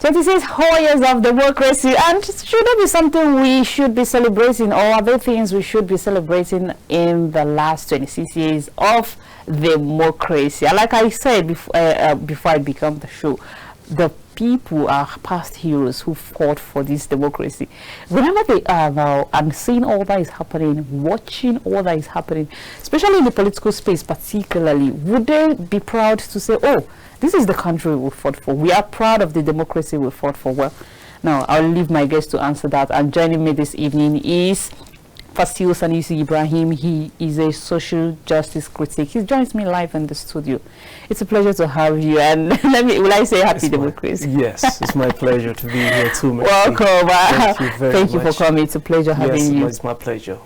26 whole years of democracy, and should that be something we should be celebrating, or are there things we should be celebrating in the last 26 years of democracy? Like I said before I began the show, the people are past heroes who fought for this democracy. Whenever they are now and seeing all that is happening, watching all that is happening, especially in the political space particularly, would they be proud to say, oh, this is the country we fought for, we are proud of the democracy we fought for? Well, now I'll leave my guest to answer that. And joining me this evening is Fasil Sanusi Ibrahim. He is a social justice critic. He joins me live in the studio. It's a pleasure to have you, and will I say happy democracy? Yes, it's my pleasure to be here too. Welcome. Thank you for coming. It's a pleasure having you. It's my pleasure.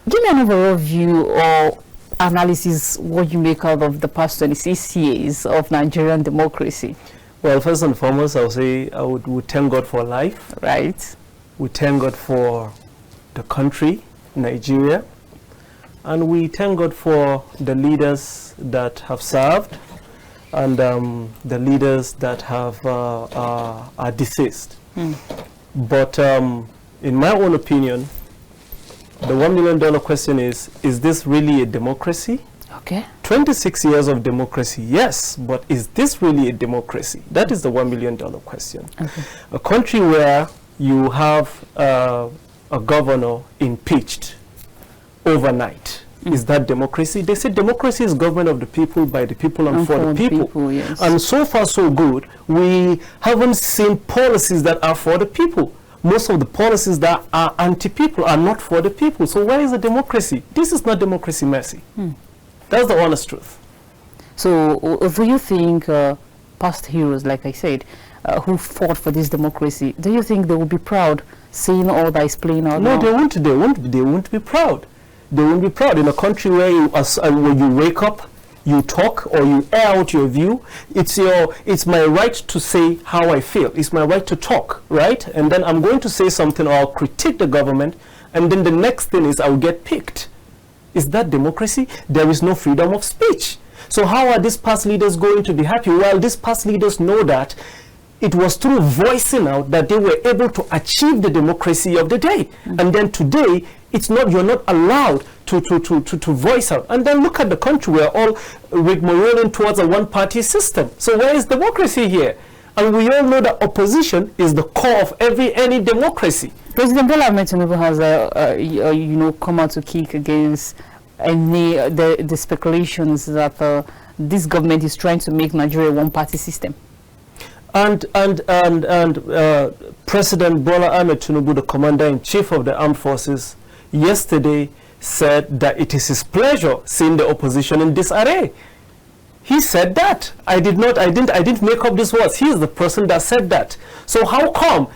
Give me an overall view or analysis what you make out of the past 26 years of Nigerian democracy. Well, first and foremost, I would say I would thank God for life. Right. We thank God for the country, Nigeria, and we thank God for the leaders that have served and the leaders that have are deceased. But in my own opinion, the $1 million question is this really a democracy? Okay. 26 years of democracy, yes, but is this really a democracy? That is the $1 million question. Okay. A country where you have a governor impeached overnight. Is that democracy? They say democracy is government of the people, by the people, and for the people. Yes. And so far so good. We haven't seen policies that are for the people. Most of the policies that are anti-people are not for the people. So where is the democracy? This is not democracy, Mercy. That's the honest truth. So do you think past heroes, like I said, who fought for this democracy, do you think they will be proud seeing all that is playing out? No, now? they won't be proud. They won't be proud. In a country where when you wake up, you talk or you air out your view, it's my right to say how I feel. It's my right to talk, right? And then I'm going to say something, or I'll critique the government, and then the next thing is I'll get picked. Is that democracy? There is no freedom of speech. So how are these past leaders going to be happy? Well, these past leaders know that it was through voicing out that they were able to achieve the democracy of the day. And then today, you're not allowed to voice out. And then look at the country, we're all rigmaroling towards a one-party system. So where is democracy here? And we all know that opposition is the core of any democracy. President Tinubu has come out to kick against the speculations that this government is trying to make Nigeria a one-party system. And President Bola Ahmed Tinubu, the Commander-in-Chief of the Armed Forces, yesterday said that it is his pleasure seeing the opposition in disarray. He said that. I didn't make up these words. He is the person that said that. So how come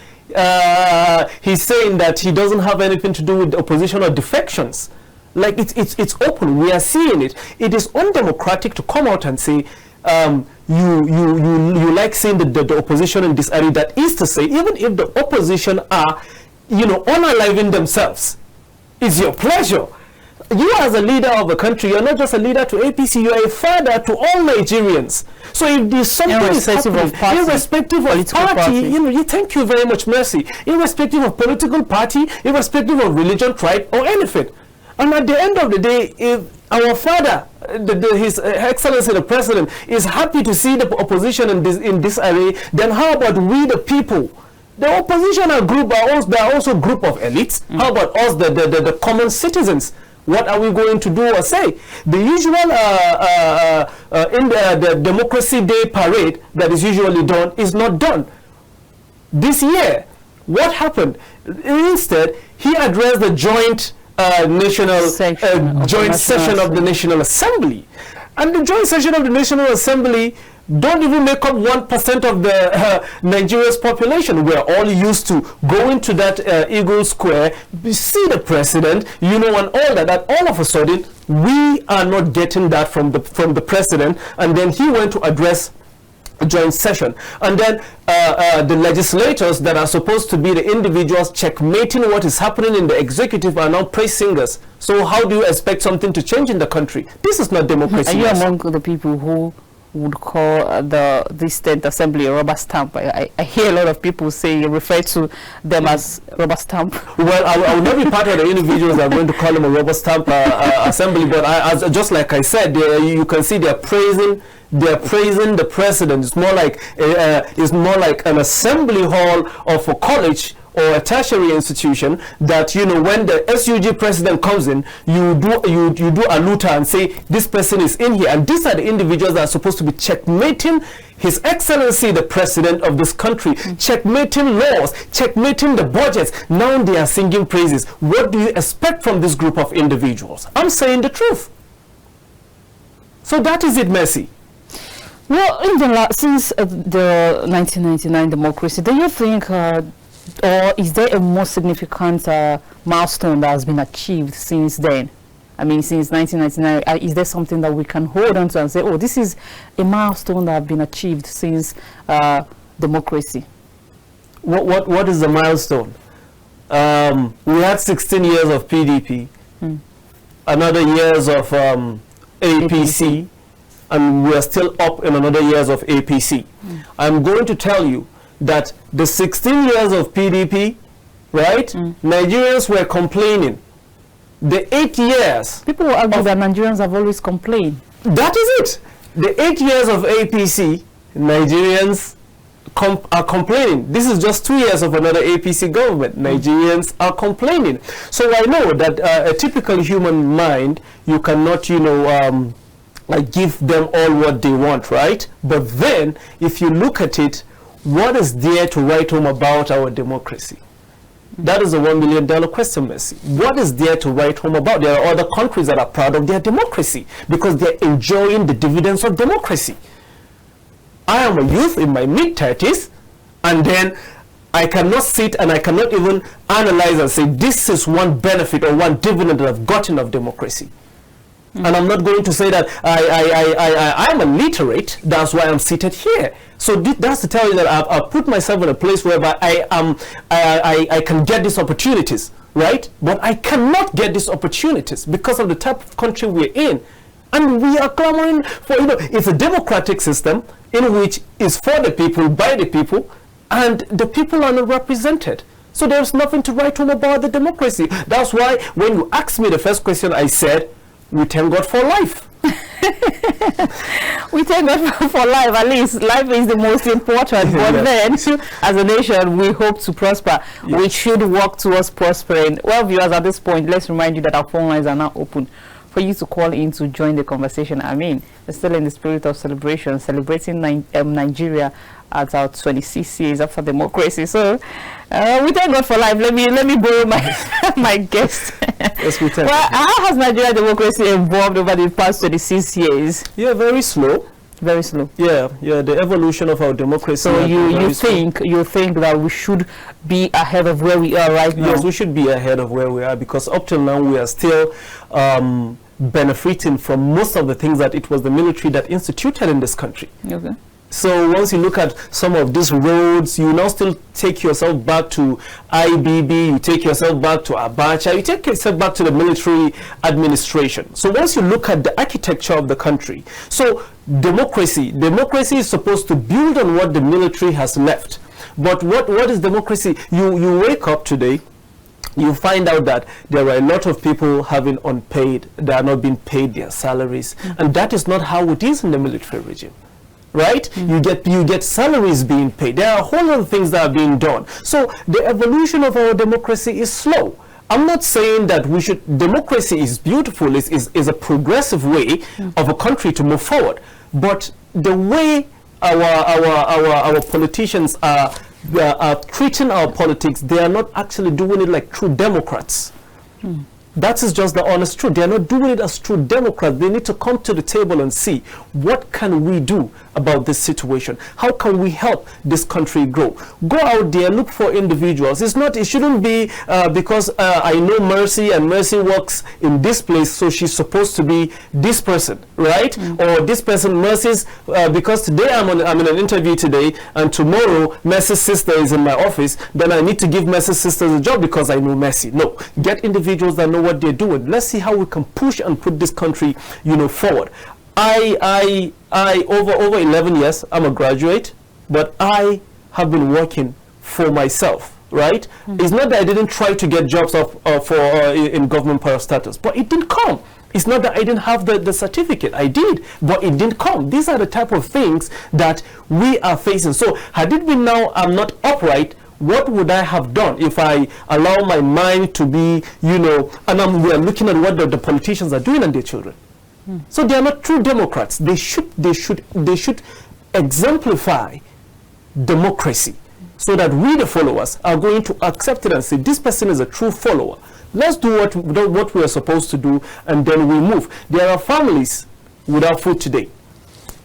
he's saying that he doesn't have anything to do with the opposition or defections? Like it's open. We are seeing it. It is undemocratic to come out and say you like seeing the opposition in disarray. That is to say, even if the opposition are unaliving themselves, it's your pleasure. You as a leader of a country, you're not just a leader to APC, you're a father to all Nigerians. So if there's something irrespective of party, thank you very much, Mercy. Irrespective of political party, irrespective of religion, tribe, or anything. And at the end of the day, if our father, His Excellency the President, is happy to see the opposition in disarray, then how about we the people? The opposition are also a group of elites. How about us, the common citizens? What are we going to do or say? The usual in the Democracy Day parade that is usually done is not done. This year, what happened? Instead, he addressed the joint session of the National Assembly. And the joint session of the National Assembly don't even make up 1% of the Nigeria's population. We're all used to going to that Eagle Square, see the president, and all that. And all of a sudden, we are not getting that from the president. And then he went to address a joint session. And then the legislators that are supposed to be the individuals checkmating what is happening in the executive are now praise singers. So how do you expect something to change in the country? This is not democracy. Are you among the people who would call this 10th assembly a rubber stamp. I hear a lot of people say, refer to them as rubber stamp. Well, I will not be part of the individuals that are going to call them a rubber stamp assembly, but just like I said, you can see they're praising the president. It's more like an assembly hall of a college or a tertiary institution that, you know, when the SUG president comes in, you do a luta and say this person is in here, and these are the individuals that are supposed to be checkmating His Excellency the President of this country, checkmating laws, checkmating the budgets. Now they are singing praises. What do you expect from this group of individuals? I'm saying the truth. So that is it, Mercy. Well, since the 1999 democracy, do you think, or is there a more significant milestone that has been achieved since then? I mean, since 1999, is there something that we can hold on to and say, oh, this is a milestone that has been achieved since democracy? What is the milestone? We had 16 years of PDP, another years of APC, and we are still up in another years of APC. I'm going to tell you that the 16 years of PDP, right, Nigerians were complaining. The 8 years... People will argue that Nigerians have always complained. That is it. The 8 years of APC, Nigerians are complaining. This is just 2 years of another APC government. Nigerians are complaining. So I know that a typical human mind, you cannot, you know, like give them all what they want, right? But then, if you look at it, what is there to write home about our democracy? That is a $1 million question, Mercy. What is there to write home about? There are other countries that are proud of their democracy because they're enjoying the dividends of democracy. I am a youth in my mid-30s, and then I cannot sit and I cannot even analyze and say this is one benefit or one dividend that I've gotten of democracy. And I'm not going to say that I'm illiterate, that's why I'm seated here. So that's to tell you that I've put myself in a place whereby I can get these opportunities, right? But I cannot get these opportunities because of the type of country we're in. And we are clamoring for, you know, it's a democratic system in which is for the people, by the people, and the people are not represented. So there's nothing to write home about the democracy. That's why when you asked me the first question, I said, we thank God for life. We thank God for life. At least life is the most important. But then, as a nation, we hope to prosper. Yes. We should work towards prospering. Well, viewers, at this point, let's remind you that our phone lines are now open for you to call in to join the conversation. I mean, we're still in the spirit of celebration, celebrating Nigeria at our 26 years after democracy. So, we thank God for life. Let me borrow my guest. Yes, we thank. Well, how has Nigeria democracy evolved over the past 26 years? Yeah, very slow. Very slow. Yeah, the evolution of our democracy. So you think that we should be ahead of where we are right now? Yes, we should be ahead of where we are because up till now we are still benefiting from most of the things that it was the military that instituted in this country. Okay. So once you look at some of these roads, you now still take yourself back to IBB, you take yourself back to Abacha, you take yourself back to the military administration. So once you look at the architecture of the country, so democracy is supposed to build on what the military has left. But what is democracy? You wake up today, you find out that there are a lot of people having unpaid, they are not being paid their salaries, and that is not how it is in the military regime. Right? You get salaries being paid. There are a whole lot of things that are being done. So the evolution of our democracy is slow. I'm not saying that we should, democracy is beautiful, is a progressive way of a country to move forward. But the way our politicians are treating our politics, they are not actually doing it like true Democrats. That is just the honest truth. They are not doing it as true Democrats. They need to come to the table and see what can we do about this situation. How can we help this country grow? Go out there, look for individuals. It shouldn't be because I know Mercy and Mercy works in this place, so she's supposed to be this person, right? Or this person, Mercy's, because today I'm in an interview today, and tomorrow Mercy's sister is in my office, then I need to give Mercy's sister a job because I know Mercy. No, get individuals that know what they're doing. Let's see how we can push and put this country, you know, forward. over 11 years, I'm a graduate, but I have been working for myself, right? It's not that I didn't try to get jobs in government parastatals, but it didn't come. It's not that I didn't have the certificate. I did, but it didn't come. These are the type of things that we are facing. So had it been now I'm not upright, what would I have done if I allow my mind to be, you know, and we are looking at what the politicians are doing and their children. So they are not true Democrats. They should exemplify democracy so that we, the followers, are going to accept it and say, this person is a true follower. Let's do what we are supposed to do, and then we move. There are families without food today.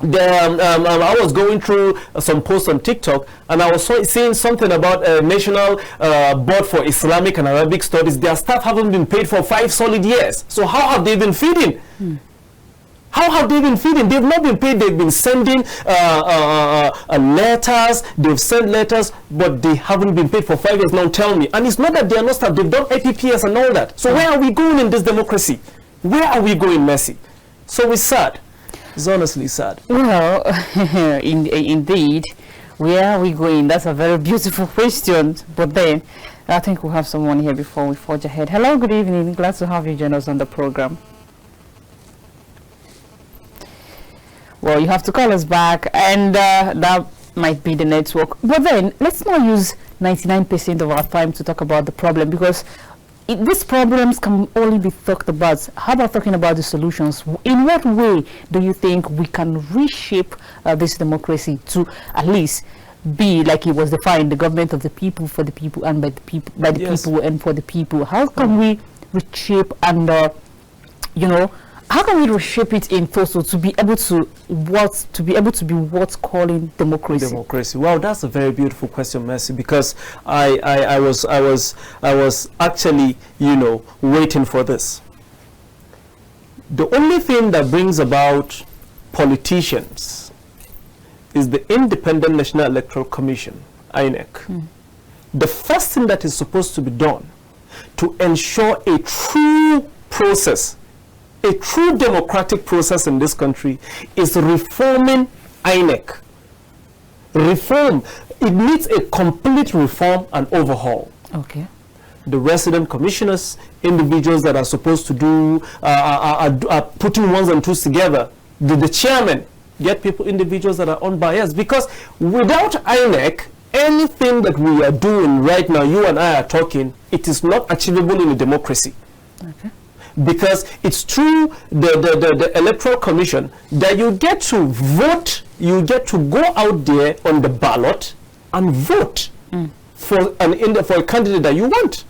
I was going through some posts on TikTok, and I was seeing something about a national board for Islamic and Arabic studies. Their staff haven't been paid for 5 solid years. So how have they been feeding? How have they been feeding? They've not been paid. They've been sending letters. They've sent letters, but they haven't been paid for 5 years now. Tell me. And it's not that they are not staff. They've done APPS and all that. So where are we going in this democracy? Where are we going, Mercy? So it's sad. It's honestly sad. Well, indeed, where are we going? That's a very beautiful question. But then, I think we'll have someone here before we forge ahead. Hello, good evening. Glad to have you join us on the program. Well, you have to call us back, and that might be the network. But then, let's not use 99% of our time to talk about the problem, because these problems can only be talked about. How about talking about the solutions? In what way do you think we can reshape this democracy to at least be like it was defined, the government of the people, for the people, and by the people, people and for the people? How can we reshape and how can we reshape it in total to be able to be what's calling democracy? Democracy. Wow, that's a very beautiful question, Mercy, because I was actually, waiting for this. The only thing that brings about politicians is the Independent National Electoral Commission, INEC. The first thing that is supposed to be done to ensure a true process, a true democratic process in this country, is reforming INEC. Reform. It needs a complete reform and overhaul. Okay. The resident commissioners, individuals that are supposed to do, are putting ones and twos together. The chairman, get individuals that are unbiased. Because without INEC, anything that we are doing right now, you and I are talking, it is not achievable in a democracy. Okay. Because it's through the Electoral Commission that you get to vote, you get to go out there on the ballot and vote for a candidate that you want.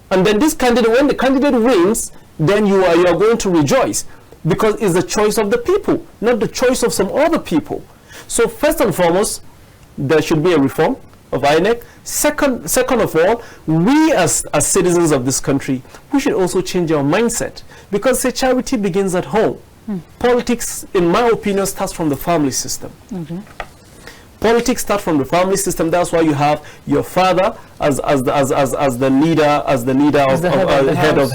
And then this candidate, when the candidate wins, then you are going to rejoice, because it's the choice of the people, not the choice of some other people. So first and foremost, there should be a reform of INEC. Second of all, we as citizens of this country, we should also change our mindset, because charity begins at home. Politics, in my opinion, starts from the family system. Politics start from the family system. That's why you have your father as the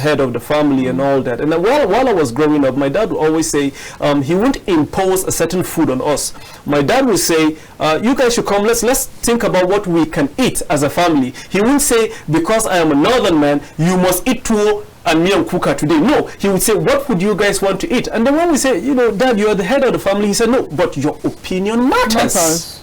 head of the family and all that. And then while I was growing up, my dad would always say he wouldn't impose a certain food on us. My dad would say, you guys should come, let's think about what we can eat as a family. He wouldn't say, because I am a northern man, you must eat tuwo and me and kuka today. No, he would say, what would you guys want to eat? And then when we say, Dad, you're the head of the family, he said, no, but your opinion matters.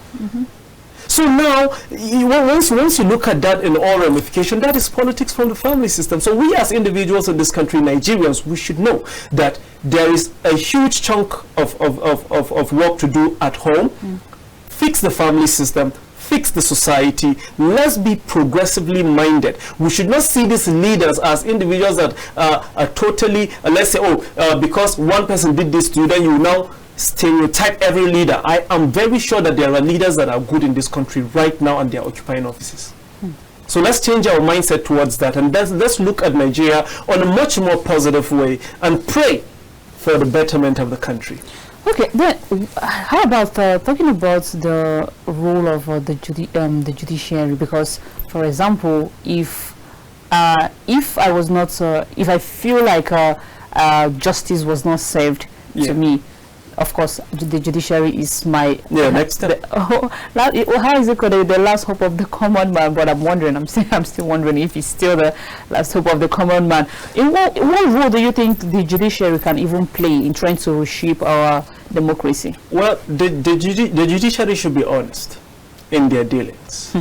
So now, once you look at that in all ramification, that is politics from the family system. So we as individuals in this country, Nigerians, we should know that there is a huge chunk of work to do at home. Fix the family system, fix the society. Let's be progressively minded. We should not see these leaders as individuals that are totally, let's say, because one person did this to you, then you now stereotype every leader. I am very sure that there are leaders that are good in this country right now and they are occupying offices. So let's change our mindset towards that, and let's look at Nigeria on a much more positive way and pray for the betterment of the country. Okay, then how about talking about the role of the judiciary? Because, for example, if I feel like justice was not served to me, of course, the judiciary is my next step. How is it called? The last hope of the common man. But I'm wondering. I'm still wondering if it's still the last hope of the common man. In what role do you think the judiciary can even play in trying to reshape our democracy? Well, the judiciary should be honest in their dealings.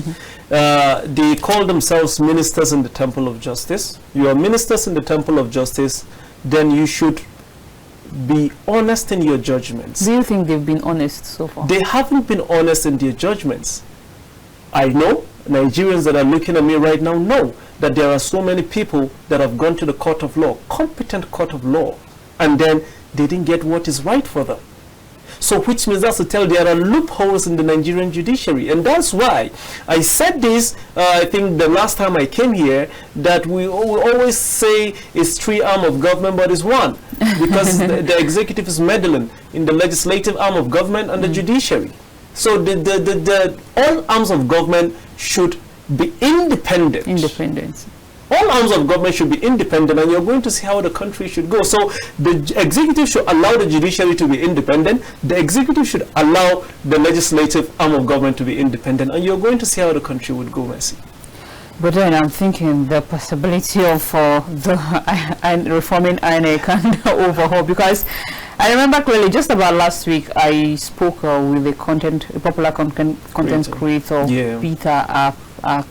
They call themselves ministers in the temple of justice. You are ministers in the temple of justice, then you should be honest in your judgments. Do you think they've been honest so far? They haven't been honest in their judgments. I know Nigerians that are looking at me right now know that there are so many people that have gone to the court of law, competent court of law, and then they didn't get what is right for them. So which means that's to tell there are loopholes in the Nigerian judiciary. And that's why I said this, I think the last time I came here, that we always say it's three arm of government, but it's one. Because the executive is meddling in the legislative arm of government and the judiciary. So the all arms of government should be independent. All arms of government should be independent, and you're going to see how the country should go. So the executive should allow the judiciary to be independent. The executive should allow the legislative arm of government to be independent, and you're going to see how the country would go, Mercy. But then I'm thinking the possibility of reforming INEC and overhaul, because I remember clearly just about last week I spoke with a popular content creator, Peter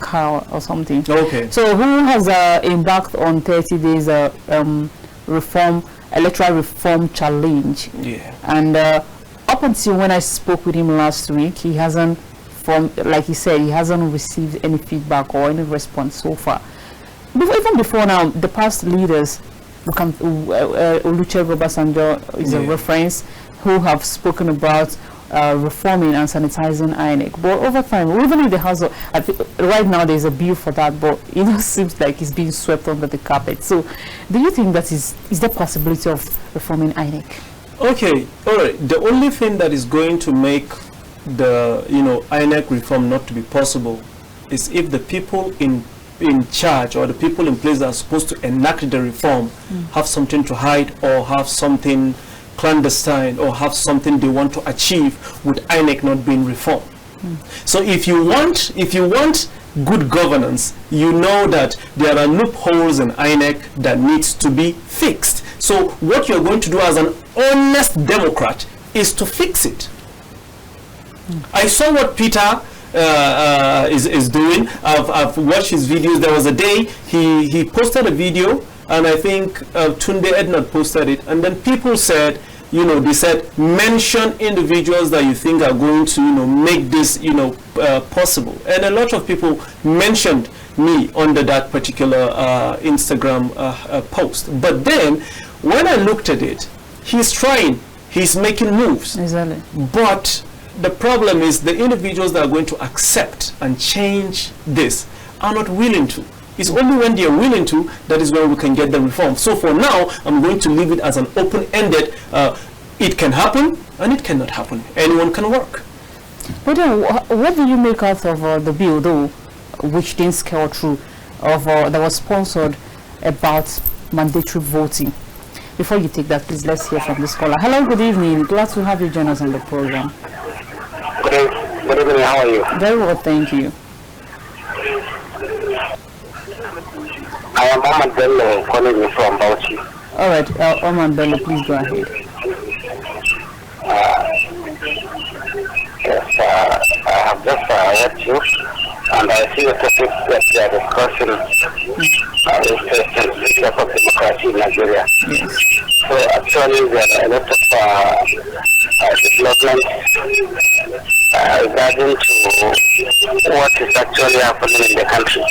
Cow or something. Okay. So who has embarked on 30 days electoral reform challenge? Yeah. And up until when I spoke with him last week, he hasn't, like he said, he hasn't received any feedback or any response so far. Even before now, the past leaders, Olusegun Obasanjo is a reference, who have spoken about reforming and sanitizing INEC. But over time, even in the House, right now there's a bill for that, but it seems like it's being swept under the carpet. So do you think that is the possibility of reforming INEC? Okay, all right. The only thing that is going to make the INEC reform not to be possible is if the people in charge, or the people in place that are supposed to enact the reform, have something to hide, or have something clandestine, or have something they want to achieve with INEC not being reformed. So if you want good governance, you know that there are loopholes in INEC that needs to be fixed. So what you're going to do as an honest Democrat is to fix it. I saw what Peter is doing. I've watched his videos. There was a day he posted a video, and I think Tunde Edna posted it, and then people said, they said, mention individuals that you think are going to, make this, possible. And a lot of people mentioned me under that particular Instagram post. But then, when I looked at it, he's trying, he's making moves. Exactly. But the problem is the individuals that are going to accept and change this are not willing to. It's only when they are willing to that is when we can get the reform. So for now, I'm going to leave it as an open-ended. It can happen and it cannot happen. Anyone can work. But then, what do you make out of the bill, though, which didn't scale through, that was sponsored about mandatory voting? Before you take that, please let's hear from this caller. Hello, good evening. Glad to have you join us on the program. Good evening. How are you? Very well, thank you. I am Ahmad Bello, calling you from Bauchi. All right, Ahmad Bello, please go ahead. Yes, I have just watched you, and I see the topic that you are discussing is the of democracy in Nigeria. Yes. So actually, there are a lot of developments regarding to what is actually happening in the country.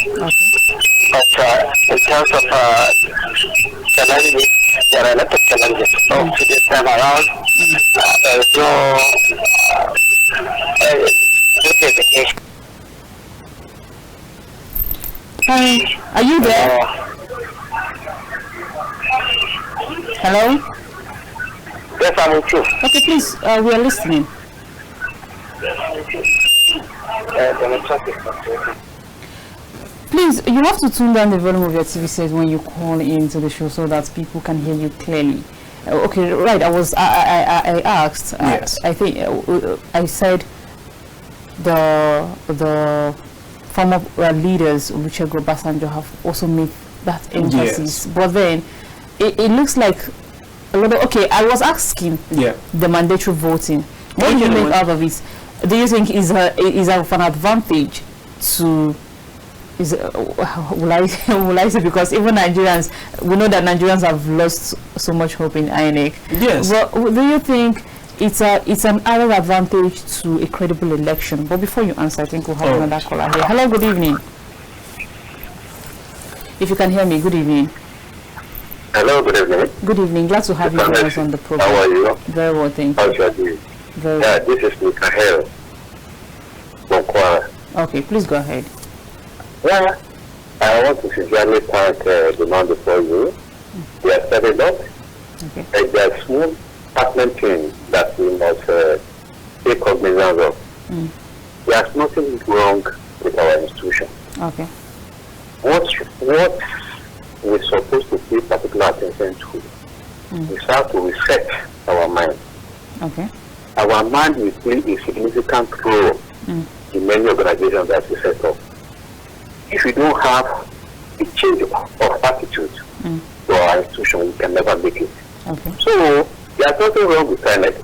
Okay. But in terms of challenges, there are a lot of challenges. So this time around, there is no good education. Hi, are you there? Hello? Yes, I'm with you. Okay, please, we are listening. Please, you have to tune down the volume of your TV set when you call into the show so that people can hear you clearly. Okay, right. I asked. Yes. I think I said the former leaders, Olusegun Obasanjo, have also made that emphasis. Yes. But then it looks like a lot of, okay, I was asking the mandatory voting. What do you make out of it? Do you think is of an advantage to will I say, because even Nigerians, we know that Nigerians have lost so much hope in INEC. Yes. But do you think it's an added advantage to a credible election? But before you answer, I think we'll have another caller here. Hello, good evening. If you can hear me, good evening. Hello, good evening. Good evening. Glad to have you with us on the program. How are you? Very well, thank you. How's your day? Very well. This is Mikael from Kwara. Okay, please go ahead. Yeah, I want to sincerely thank the man before you. They have said a lot. Okay. There are small pertinent things that we must take cognizance of. There's nothing wrong with our institution. Okay. What we're supposed to pay particular attention to is how to reset our mind. Okay. Our mind will play a significant role in many organizations that we set up. If we don't have a change of attitude to our institution, we can never make it. Okay. So there's nothing wrong with INEC,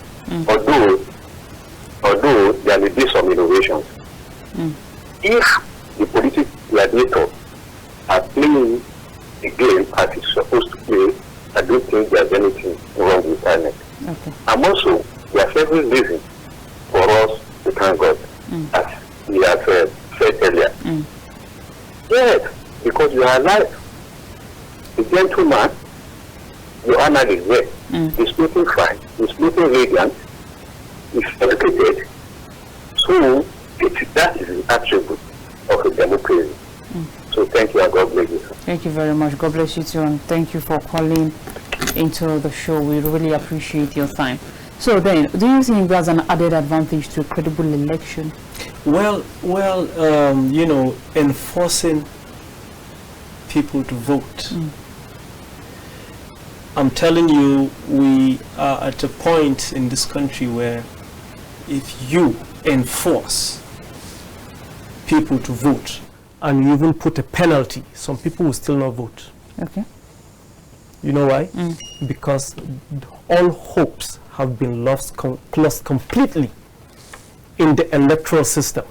although there may be some innovations. If the political gladiators are playing the game as it's supposed to play, I don't think there's anything wrong with INEC. Okay. And also, there's every reason for us to thank God, as we have said earlier. Yes, because you are alive. The gentleman, your honor is there. He's looking fine. He's looking radiant. He's educated. So that is the attribute of a democracy. So thank you and God bless you. Thank you very much. God bless you too, and thank you for calling into the show. We really appreciate your time. So then, do you think there's an added advantage to a credible election? Well, you know, enforcing people to vote. I'm telling you, we are at a point in this country where if you enforce people to vote and you even put a penalty, some people will still not vote. Okay. You know why? Because all hopes have been lost completely in the electoral system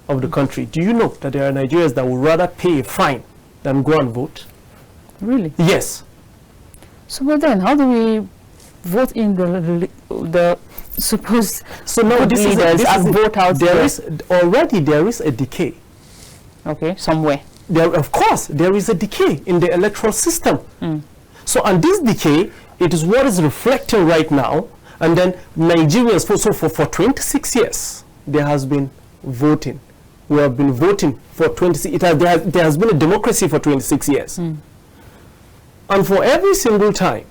of the country. Do you know that there are Nigerians that would rather pay a fine than go and vote? Really? Yes. So well then, how do we vote in the supposed leaders and vote out there is a decay. Okay, somewhere. Of course, there is a decay in the electoral system. So, and this decay, it is what is reflecting right now. And then Nigerians, for 26 years, there has been voting. We have been voting for 26. There has been a democracy for 26 years. And for every single time,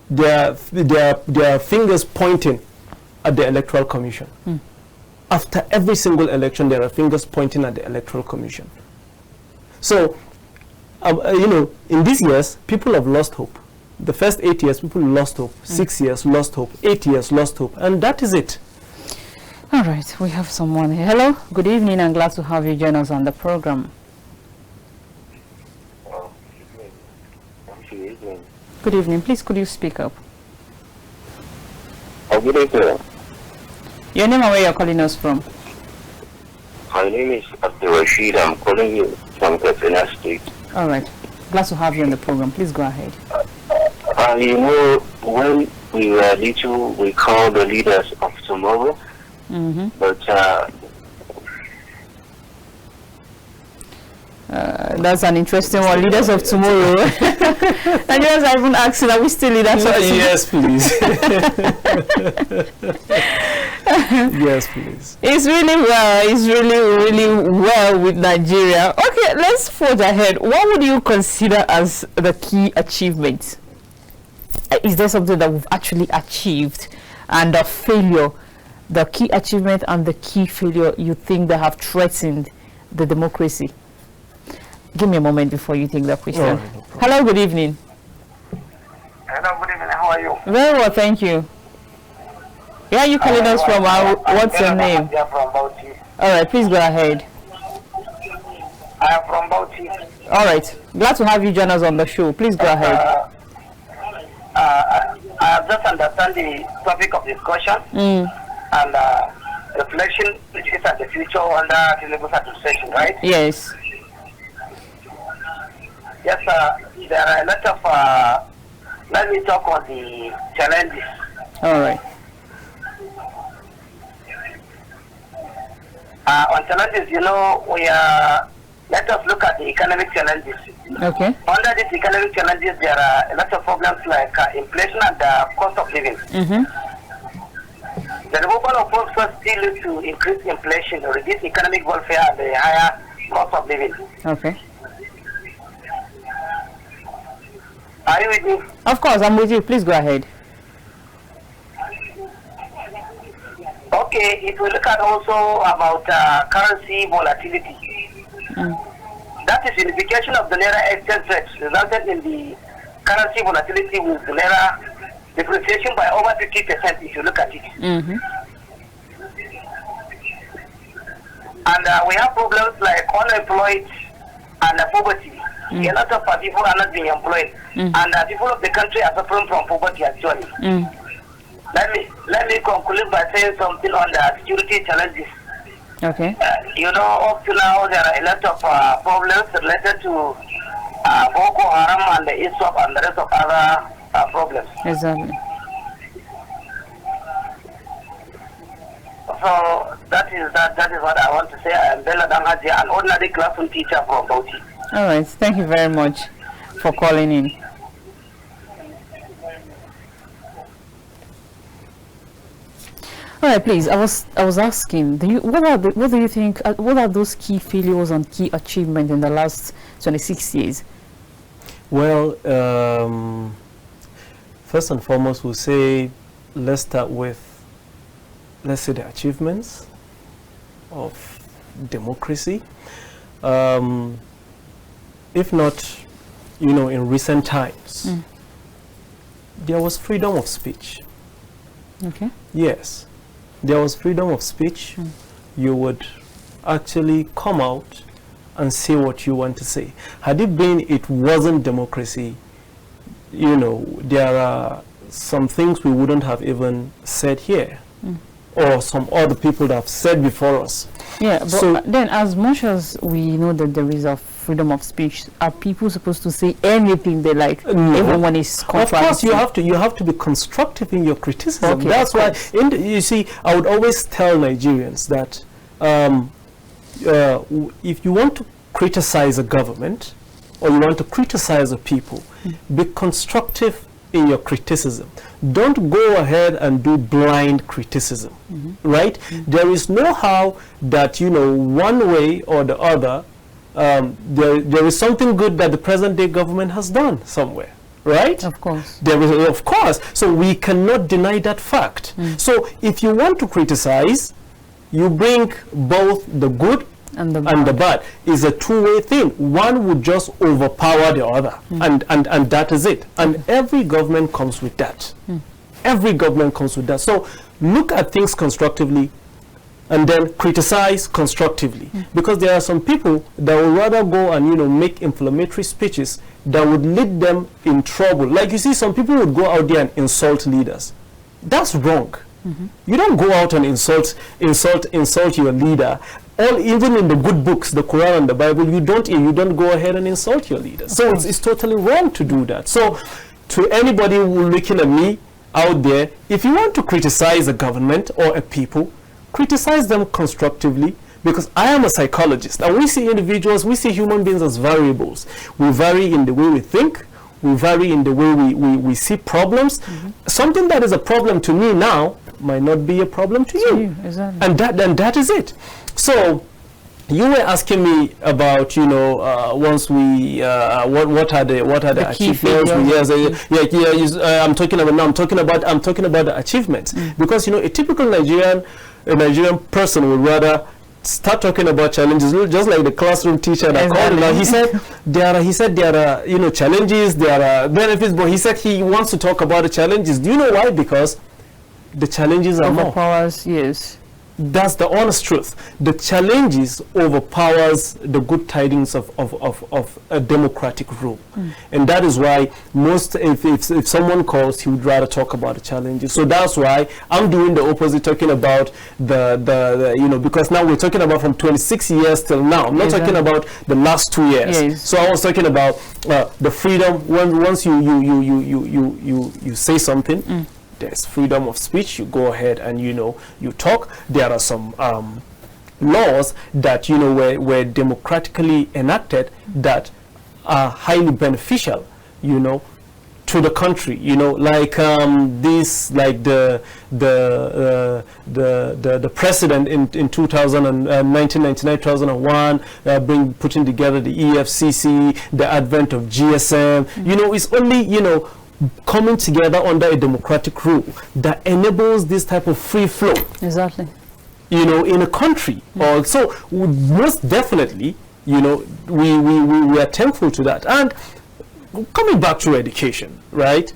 there are fingers pointing at the Electoral Commission. After every single election, there are fingers pointing at the Electoral Commission. So, you know, in these years, people have lost hope. The first 8 years, people lost hope. 6 years, lost hope. 8 years, lost hope. And that is it. All right, we have someone here. Hello, good evening, and glad to have you join us on the program. Good evening. Please, could you speak up? Good evening. Your name and where you're calling us from? My name is Abdul Rashid. I'm calling you from Katsina State. All right. Glad to have you on the program. Please go ahead. You know, when we were little, we called the leaders of tomorrow. But that's an interesting one. Leaders of tomorrow. Nigerians are even asking, are we still leaders of tomorrow? Yes, please. Yes, please. It's really well. It's really well with Nigeria. Okay, let's forge ahead. What would you consider as the key achievement? Is there something that we've actually achieved, and the failure, the key achievement and the key failure you think that have threatened the democracy? Give me a moment before you take that question. No problem. Hello, good evening. hello, good evening. how are you? Very well, thank you. Yeah, you calling us from what's your name? I'm from Bauchi. All right, please go ahead. I am from Bauchi. All right, glad to have you join us on the show. Please go ahead. I have just understand the topic of discussion and reflection, which is at the future under Tinubu's administration, right? Yes. Yes, there are a lot of, let me talk on the challenges. All right. On challenges, let us look at the economic challenges. Okay. Under these economic challenges, there are a lot of problems like inflation and cost of living. The removal of food still leads to increased inflation, reduce economic welfare, and a higher cost of living. Okay. Are you with me? Of course, I'm with you. Please go ahead. Okay, if we look at also about currency volatility, that is unification of the Naira exchange rate resulted in the currency volatility with the Naira depreciation by over 50% if you look at it. And we have problems like unemployed and poverty. A lot of people are not being employed, and people of the country are suffering from poverty actually. Let me conclude by saying something on the security challenges. Okay. Up to now there are a lot of problems related to Boko Haram and the ISWAP and the rest of other problems. Exactly. So that is what I want to say. I am Bella Dangaji, an ordinary classroom teacher from Bauchi. All right. Thank you very much for calling in. All right, please. I was asking, what do you think? What are those key failures and key achievements in the last 26 years? Well, first and foremost, we'll say let's start with, let's say, the achievements of democracy. If not, in recent times, there was freedom of speech. Okay. Yes. There was freedom of speech. You would actually come out and say what you want to say. Had it wasn't democracy, there are some things we wouldn't have even said here, or some other people that have said before us. Yeah, but then as much as we know that there is a freedom of speech, are people supposed to say anything they like? No. Everyone is contradicting. Of course, you have to be constructive in your criticism. Okay, that's why, you see, I would always tell Nigerians that if you want to criticize a government or you want to criticize a people, be constructive in your criticism. Don't go ahead and do blind criticism, right? There is no how that, one way or the other, there is something good that the present day government has done somewhere, right? Of course. There is, of course. So we cannot deny that fact. So if you want to criticize, you bring both the good and the bad. Is a two-way thing. One would just overpower the other, and that is it. And every government comes with that. Every government comes with that. So look at things constructively and then criticize constructively, because there are some people that would rather go and make inflammatory speeches that would lead them in trouble. Like, you see, some people would go out there and insult leaders. That's wrong. You don't go out and insult your leader. Even in the good books, the Quran and the Bible, you don't go ahead and insult your leader. So it's totally wrong to do that. So to anybody who looking at me out there, if you want to criticize a government or a people, criticize them constructively, because I am a psychologist and we see individuals, we see human beings as variables. We vary in the way we think, we vary in the way we see problems. Something that is a problem to me now might not be a problem to you. Exactly. And that is it. So you were asking me about, once we what are the achievements? I'm talking about the achievements, because a typical Nigerian person would rather start talking about challenges, just like the classroom teacher that called him. He said there are challenges, there are benefits, but he said he wants to talk about the challenges. Do you know why? Because the challenges are more. Overpowers, yes. That's the honest truth. The challenges overpowers the good tidings of a democratic rule. And that is why if someone calls, he would rather talk about the challenges. So that's why I'm doing the opposite, talking about because now we're talking about from 26 years till now. I'm not talking about the last 2 years. Yes. So I was talking about the freedom. Once you say something, there's freedom of speech. You go ahead and you talk. There are some laws that were democratically enacted that are highly beneficial to the country, like the president in 1999, 2001, putting together the EFCC, the advent of GSM. It's only coming together under a democratic rule that enables this type of free flow. Exactly. In a country. So most definitely, we are thankful to that. And coming back to education, right?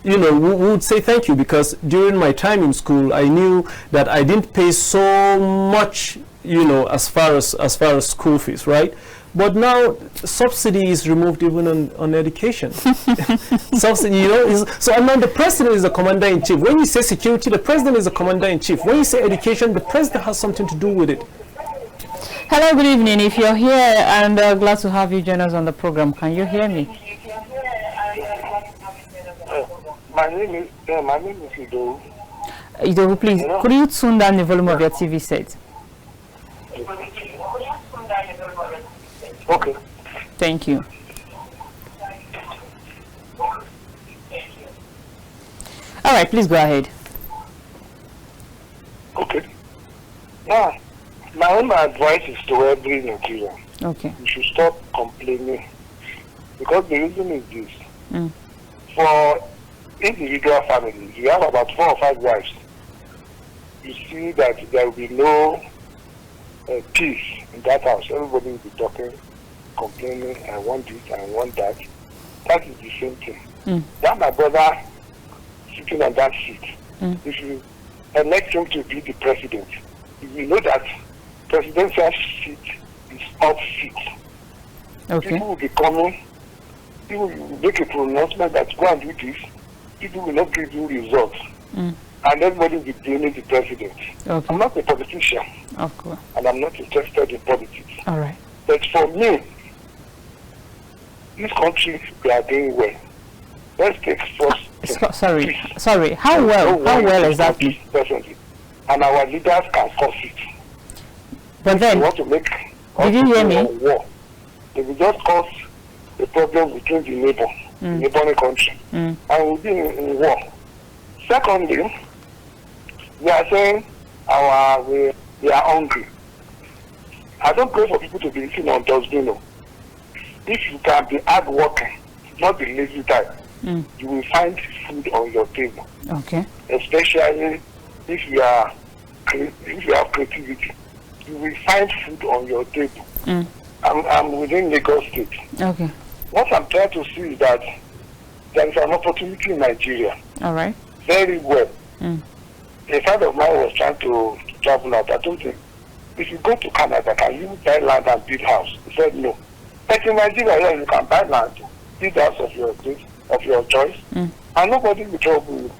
We would say thank you, because during my time in school, I knew that I didn't pay so much, as far as school fees, right? But now subsidy is removed even on education. Subsidy, so now the president is the commander-in-chief. When you say security, the president is the commander-in-chief. When you say education, the president has something to do with it. Hello, good evening. If you're here, and glad to have you join us on the program. Can you hear me? My name is Ido. Ido, please, could you tune down the volume of your TV set? Okay. Thank you. All right, please go ahead. Okay. Now, my own advice is to every Nigerian. Okay. You should stop complaining. Because the reason is this. For individual families, you have about 4 or 5 wives. You see that there will be no peace in that house. Everybody will be talking, complaining, I want this, I want that. That is the same thing. That my brother sitting on that seat, if you elect him to be the president, you know that presidential seat is hot seat. Okay. People will be coming, people will make a pronouncement that go and do this, people will not give you results. And everybody will be blaming the president. Okay. I'm not a politician. Of course. And I'm not interested in politics. All right. But for me, this country, we are doing well. Let's take first. Sorry. How well exactly? Presently. And our leaders can cause it. But then, they want to make. Did you hear me? War. They will just cause a problem between the neighboring country, and we'll be in war. Secondly, we are saying we are hungry. I don't pray for people to be eating on dustbin. If you can be hard working, not be lazy type, you will find food on your table. Okay. Especially if you have creativity, you will find food on your table. I'm within Lagos State. Okay. What I'm trying to see is that there is an opportunity in Nigeria. All right. Very well. A friend of mine was trying to travel out. I told him, if you go to Canada, can you buy land and build house? He said no. But in Nigeria, you can buy land, build house of your choice, and nobody will trouble you.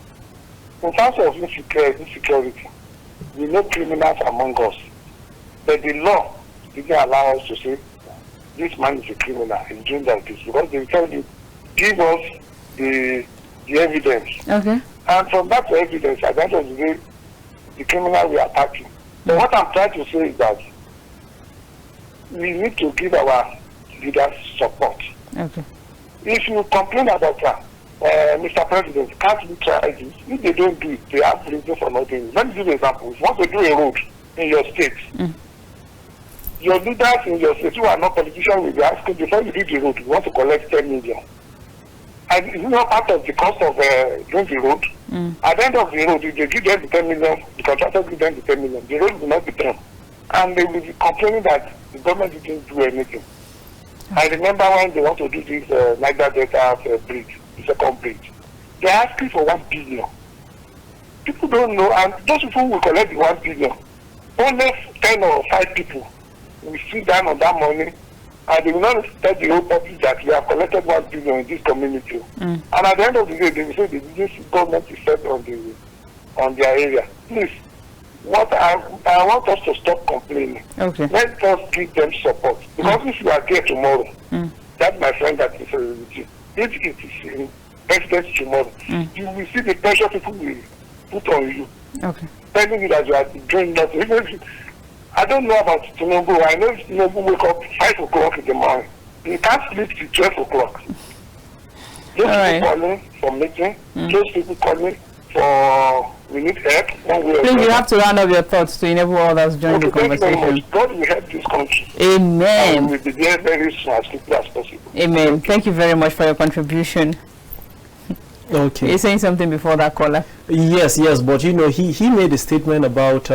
In terms of insecurity, we know criminals among us, but the law didn't allow us to say this man is a criminal, he's doing like this, because they tell you, give us the evidence. Okay. And from that evidence, at the end of the day, the criminal we are attacking. So what I'm trying to say is that we need to give our leaders support. Okay. If you complain about Mr. President, can't we try this? If they don't do it, they have reason for not doing it. Let me give you an example. If you want to do a road in your state, your leaders in your state who are not politicians will be asking, before you do the road, you want to collect 10 million. And it's not part of the cost of doing the road. At the end of the road, if they give them the 10 million, the contractor give them the 10 million, the road will not be done. and they will be complaining that the government didn't do anything. I remember when they want to do this Niger Delta bridge, the second bridge. They are asking for 1 billion. People don't know, and those people will collect the 1 billion. Only 10 or 5 people will sit down on that money, and they will not tell the whole public that we have collected 1 billion in this community. And at the end of the day, they will say this government is set on their area. Please, what I want us to stop complaining. Okay. Let us give them support. Because if you are there tomorrow, that's my friend that is with you. If it is in president tomorrow, you will see the pressure people will put on you. Okay. Telling you that you are doing nothing. I don't know about Tinubu. I know Tinubu wake up 5 o'clock in the morning. He can't sleep till 12 o'clock. Those people calling for meeting. Those people calling for we need help. Please, you have to round up your thoughts to enable others join the conversation. God will help this country. Amen. And we will be there very soon as quickly as possible. Amen. Thank you very much for your contribution. Okay. You're saying something before that caller? Yes, but you know, he made a statement about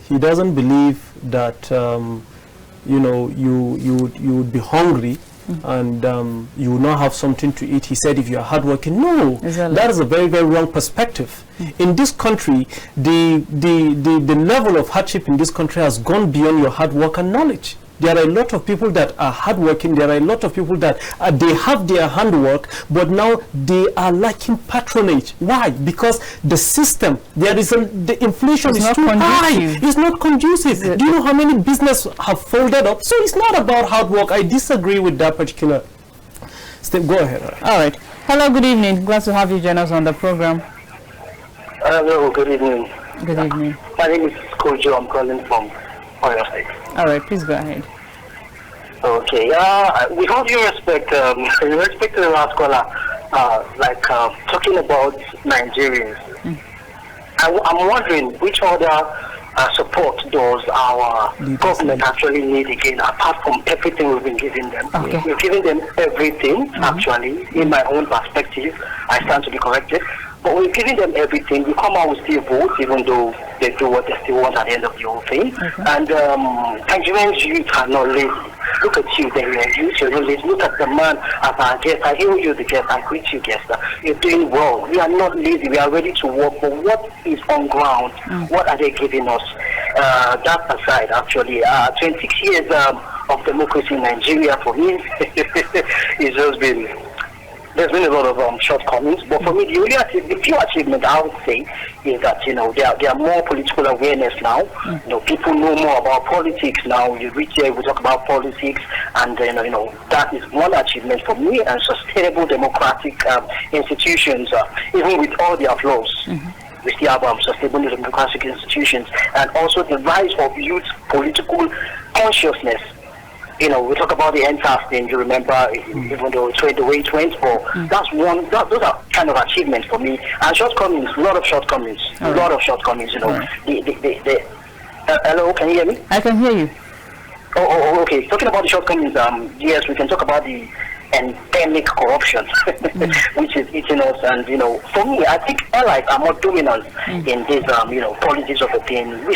he doesn't believe that you know, you would be hungry and you will not have something to eat. He said if you are hardworking. No, that is a very, very wrong perspective. In this country, the level of hardship in this country has gone beyond your hard work and knowledge. There are a lot of people that are hardworking. There are a lot of people that they have their handwork, but now they are lacking patronage. Why? Because the system, the inflation is too high. It's not conducive. Do you know how many businesses have folded up? So it's not about hard work. I disagree with that particular step. Go ahead. All right. Hello, good evening. Glad to have you join us on the program. Hello, good evening. Good evening. My name is Kojo. I'm calling from Oyo State. All right, please go ahead. Okay. With all due respect, in respect to the last caller, talking about Nigerians, I'm wondering which other support does our government actually need again, apart from everything we've been giving them. Okay. We're giving them everything, actually, in my own perspective. I stand to be corrected. But we're giving them everything. We come out with still votes, even though they do what they still want at the end of the whole thing. And Nigerians youth are not lazy. Look at you, they are youth, you're not lazy. Look at the man as our guest. I hear you, the guest. I greet you, guest. You're doing well. We are not lazy. We are ready to work. But what is on ground? What are they giving us? That aside, actually, 26 years of democracy in Nigeria for me, it's just been. There's been a lot of shortcomings, but for me, the few achievement I would say is that there are more political awareness now. People know more about politics now. You reach there, we talk about politics, and that is one achievement for me. And sustainable democratic institutions, even with all their flaws. We still have sustainable democratic institutions, and also the rise of youth political consciousness. We talk about the NTAS thing, you remember, even though it's the way it went, but that's one, those are kind of achievements for me. And shortcomings, a lot of shortcomings, hello, can you hear me? I can hear you. Oh, okay. Talking about the shortcomings, yes, we can talk about the endemic corruption, which is eating us. And for me, I think allies are more dominant in this, politics of the thing. They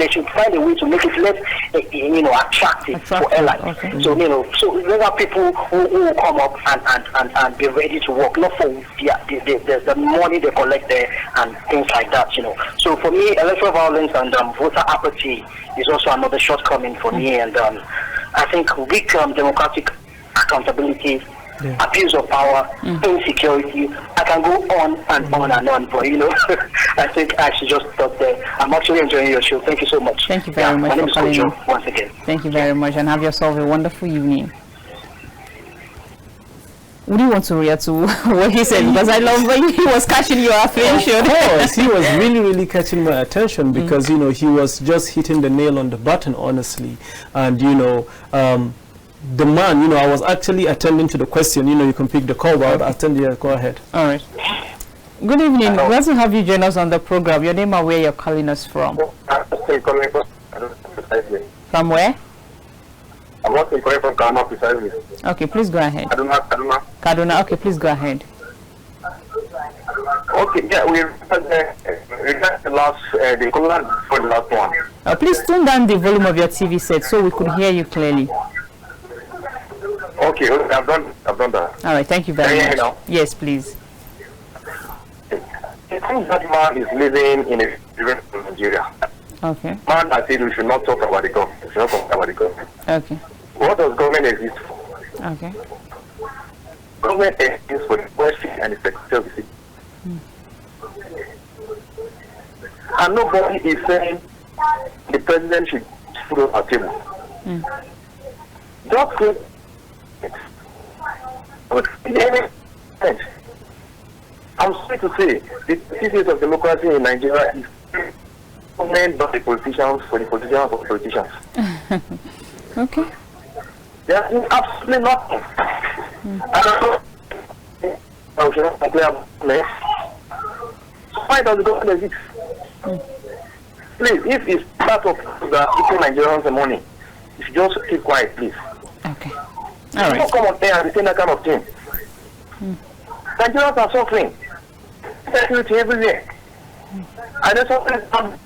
should find a way to make it less, attractive for allies. Okay. So there are people who will come up and be ready to work, not for the money they collect there and things like that. So for me, electoral violence and voter apathy is also another shortcoming for me. And I think weak democratic accountability, abuse of power, insecurity. I can go on and on and on, but I think I should just stop there. I'm actually enjoying your show. Thank you so much. Thank you very much for calling in. Once again. Thank you very much, and have yourself a wonderful evening. Would you want to react to what he said? Because I love when he was catching your attention. Of course, he was really, really catching my attention because he was just hitting the nail on the button, honestly, and the man, I was actually attending to the question. You can pick the call, but I'll attend. Go ahead. All right. Good evening. Glad to have you join us on the program. Your name and where you're calling us from? From where? I'm not calling from Kaduna precisely. Okay, please go ahead. Kaduna. Okay, please go ahead. Okay, yeah, we regard the last, the call for the last one. Please tune down the volume of your TV set so we could hear you clearly. Okay, I've done that. All right, thank you very much. Now? Yes, please. I think that man is living in a different Nigeria. Okay. Man, I said we should not talk about the government. We should not talk about the government. Okay. What does government exist for? Okay. Government exists for the policy and the secretary of the city. And nobody is saying the president should put on our table. Just create I'm sorry to say, the thesis of democracy in Nigeria is government by the politicians for the politicians of the politicians. Okay. There is absolutely nothing. I don't know. I should not complain about this. Why does the government exist? Please, if it's part of the equal Nigerians the money, you should just keep quiet, please. Okay. All right. Don't come on there and say that kind of thing. Nigerians are suffering. Security everywhere. And then something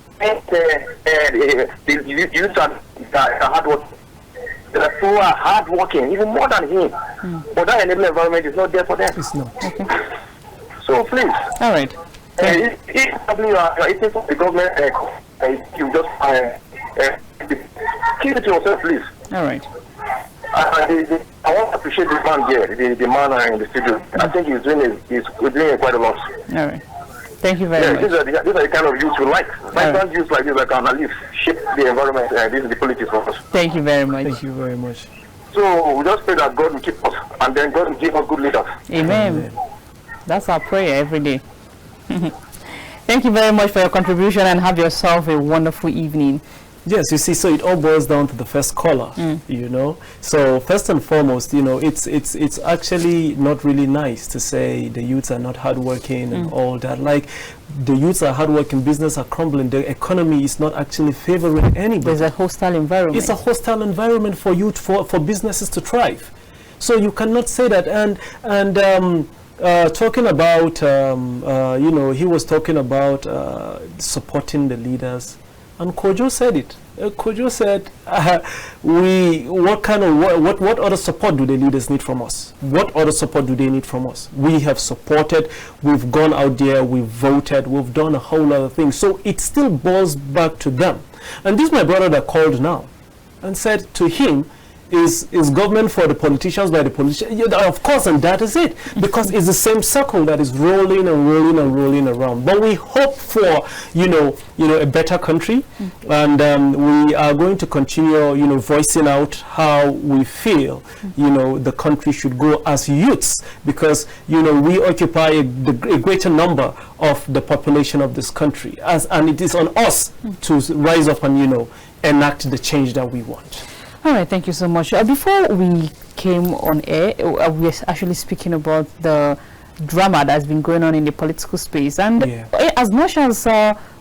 the youth are hard working. There are people who are hard working, even more than him. But that enabling environment is not there for them. It's not. Okay. So please. All right. If you are eating from the government, you just keep it to yourself, please. All right. I want to appreciate the man here, the man in the studio. I think he's doing quite a lot. All right. Thank you very much. These are the kind of youth we like. My son youth like this that can at least shape the environment and this is the politics for us. Thank you very much. Thank you very much. So we just pray that God will keep us and then God will give us good leaders. Amen. That's our prayer every day. Thank you very much for your contribution and have yourself a wonderful evening. Yes, you see, so it all boils down to the first caller, you know. So first and foremost, you know, it's actually not really nice to say the youths are not hardworking and all that. Like, the youths are hardworking, business are crumbling, the economy is not actually favoring anybody. There's a hostile environment. It's a hostile environment for youth, for businesses to thrive. So you cannot say that. And talking about, you know, he was talking about supporting the leaders. And Kojo said it. Kojo said, what other support do the leaders need from us? What other support do they need from us? We have supported, we've gone out there, we've voted, we've done a whole lot of things. So it still boils back to them. And this is my brother that called now and said to him, is government for the politicians by the politicians? Yeah, of course, and that is it, because it's the same circle that is rolling and rolling and rolling around. But we hope for a better country, and we are going to continue voicing out how we feel the country should go as youths, because we occupy a greater number of the population of this country, and it is on us to rise up and enact the change that we want. All right, thank you so much. Before we came on air, we were actually speaking about the drama that's been going on in the political space. And as much as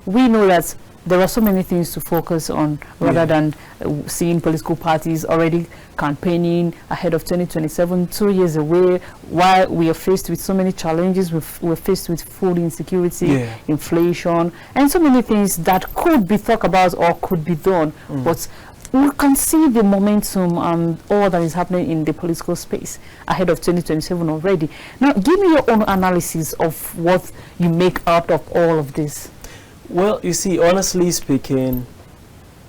we know that there are so many things to focus on rather than seeing political parties already campaigning ahead of 2027, 2 years away, while we are faced with so many challenges. We're faced with food insecurity, inflation, and so many things that could be talked about or could be done. But we can see the momentum and all that is happening in the political space ahead of 2027 already. Now, give me your own analysis of what you make out of all of this. Well, you see, honestly speaking,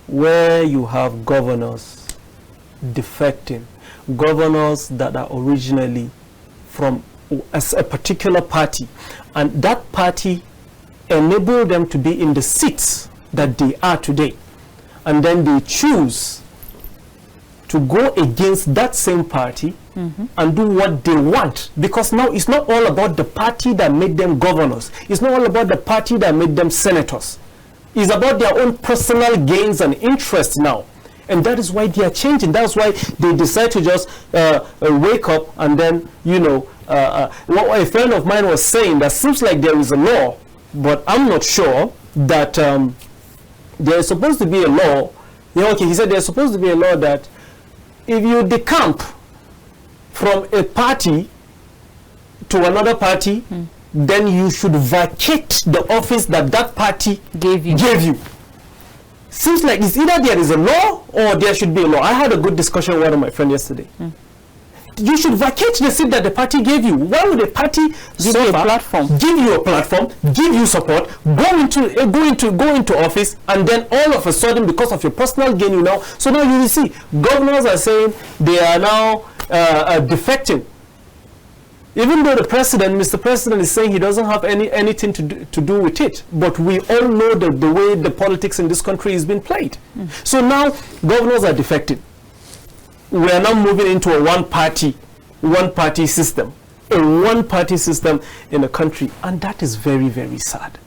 where you have governors defecting, governors that are originally from a particular party, and that party enabled them to be in the seats that they are today, and then they choose to go against that same party and do what they want, because now it's not all about the party that made them governors, it's not all about the party that made them senators, it's about their own personal gains and interests now. And that is why they are changing. That's why they decide to just wake up and then, what a friend of mine was saying, that seems like there is a law, but I'm not sure that there is supposed to be a law. He said there's supposed to be a law that if you decamp from a party to another party, then you should vacate the office that party gave you. Seems like it's either there is a law or there should be a law. I had a good discussion with one of my friends yesterday. You should vacate the seat that the party gave you. Why would the party give you a platform, give you support, go into office, and then all of a sudden, because of your personal gain, you know? So now you will see governors are saying they are now defecting. Even though Mr. President is saying he doesn't have anything to do with it, but we all know the way the politics in this country is being played. So now governors are defecting. We are now moving into a one-party system, in a country, and that is very, very sad.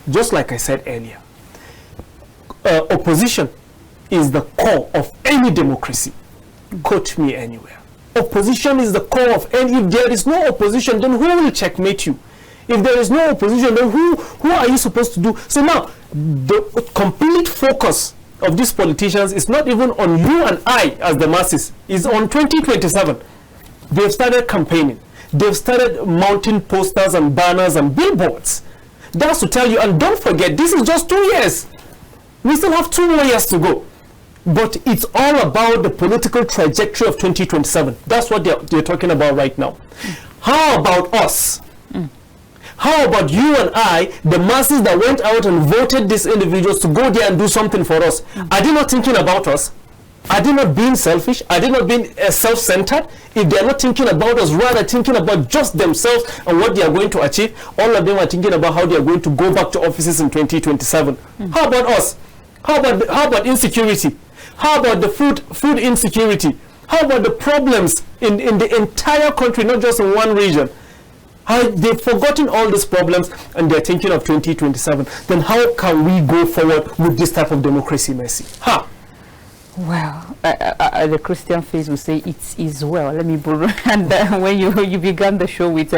Just like I said earlier, opposition is the core of any democracy. Quote me anywhere. Opposition is the core of any. If there is no opposition, then who will checkmate you? If there is no opposition, then who are you supposed to do? So now, the complete focus of these politicians is not even on you and I as the masses. It's on 2027. They've started campaigning. They've started mounting posters and banners and billboards. That's to tell you, and don't forget, this is just 2 years. We still have 2 more years to go. But it's all about the political trajectory of 2027. That's what they're talking about right now. How about us? How about you and I, the masses that went out and voted these individuals to go there and do something for us? Are they not thinking about us? Are they not being selfish? Are they not being self-centered? If they're not thinking about us, rather thinking about just themselves and what they are going to achieve, all of them are thinking about how they are going to go back to offices in 2027. How about us? How about insecurity? How about the food insecurity? How about the problems in the entire country, not just in one region? They've forgotten all these problems and they're thinking of 2027. Then how can we go forward with this type of democracy, Mercy? Well, the Christian faith will say it is well. Let me borrow. And when you began the show with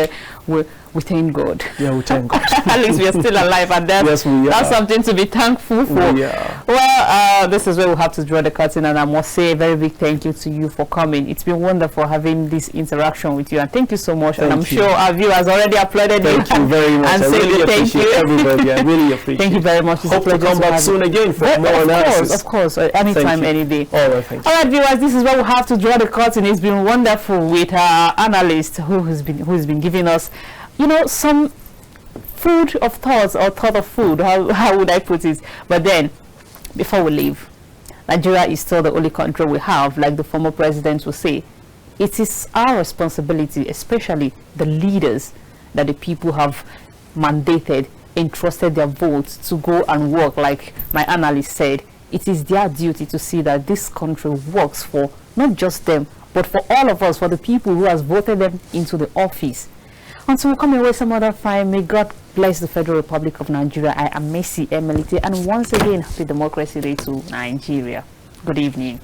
we thank God. Yeah, we thank God. At least we are still alive, and that's something to be thankful for. Well, this is where we have to draw the curtain, and I must say a very big thank you to you for coming. It's been wonderful having this interaction with you, and thank you so much. And I'm sure our viewers already applauded you. Thank you very much. And I really appreciate everybody. I really appreciate. Thank you very much. Hope to come back soon again for more analysis. Of course, anytime, any day. All right, thank you. All right, viewers, this is where we have to draw the curtain. It's been wonderful with our analyst who has been giving us, some food of thoughts or thought of food. How would I put it? But then, before we leave, Nigeria is still the only country we have, like the former president would say. It is our responsibility, especially the leaders that the people have mandated, entrusted their votes to go and work, like my analyst said. It is their duty to see that this country works for not just them, but for all of us, for the people who has voted them into the office. Until we come away some other time, may God bless the Federal Republic of Nigeria. I am Messi Emelite, and once again, happy Democracy Day to Nigeria. Good evening.